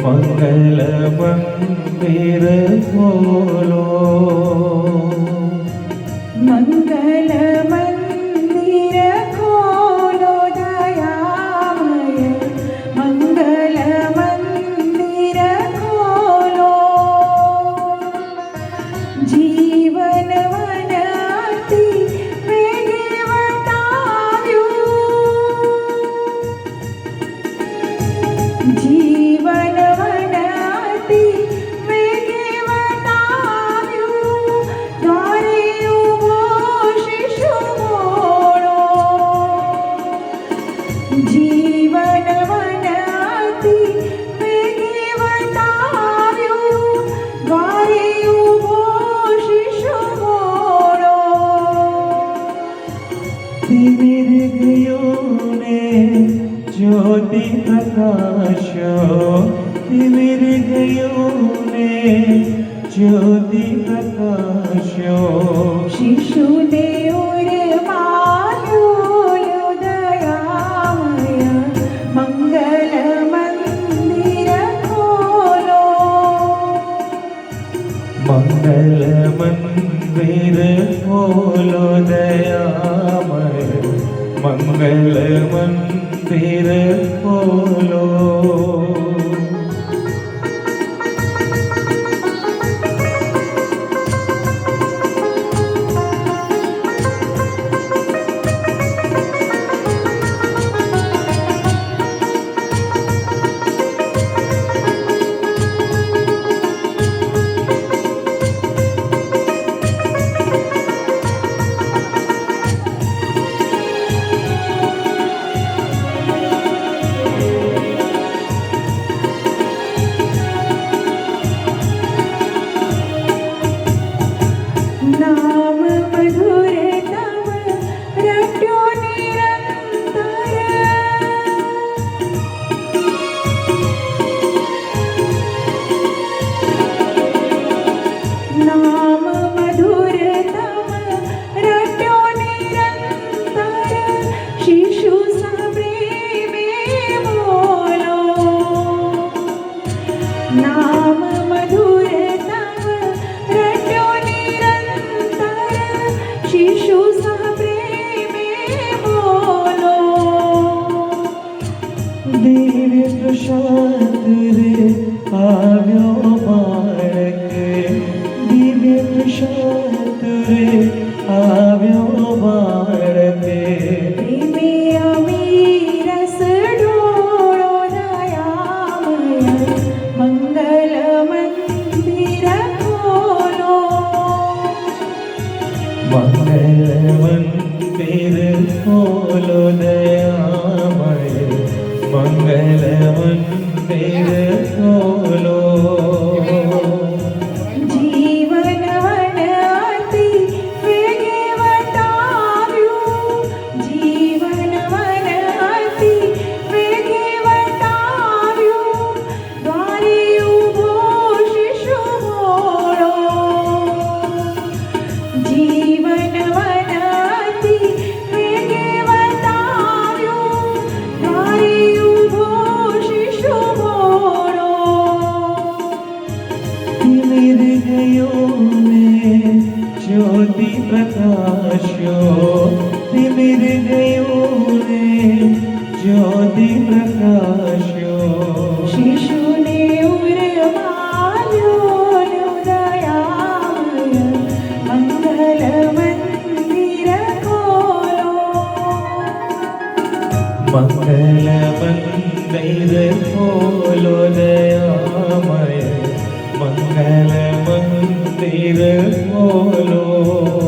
मंगल मंदिर खोलो, मंगल मंदिर खोलो दयामय, मंगल मंदिर खोलो। जीवन वनती वेगे वटाव्યું, जीवन वनती वेगे वटाव्યું, દ્વારે ઊભો શિશુ ભોળો। જીવન વનતી વેગે વટાવ્યું, દ્વારે ઊભો શિશુ ભોળો। तिमिर गयो ने ज्योति प्रकाशो, तिमिर गयो ने ज्योति प्रकाशो। શિશુને ઉરમાલ્યું દયામય, મંગલ મંદિર ખોલો। मंगल मंदिर खोलो दयामय, मंगल मंदिर खोलो। નામ મધુર તવ રટ્યો નિરંતર, નામ મધુર તવ રટ્યો નિરંતર। શિશુ સપ્રેમે બોલો, નામ મધુર તવ રટ્યો નિરંતર। શિશુ સપ્રેમે બોલો, દિવ્ય પ્રસાદ રે આવ્યો બાળક, દિવ્ય પ્રસાદ રે આવ્યો બાળક। પ્રેમે અમી રસ ઢોળો દયામય, મંગલ મંદિર ખોલો। मंगल मंदिर खोलो दयामय, मंगल मंदिर खोलो। જીવન વનતી વેગે વટાવ્યું, જીવન વનતી વેગે વટાવ્યું, દ્વારે ઊભો શિશુ ભોળો। જીવન વનતી વેગે વટાવ્યું, દ્વારે ઊભો શિશુ ભોળો। तिमिर गयो ने ज्योति प्रकाशो, तिमिर गयो ने ज्योति प्रकाशो। શિશુને ઉરમાલ્યું દયામય, મંગલ મંદિર ખોલો। मंगल मंदिर खोलो दया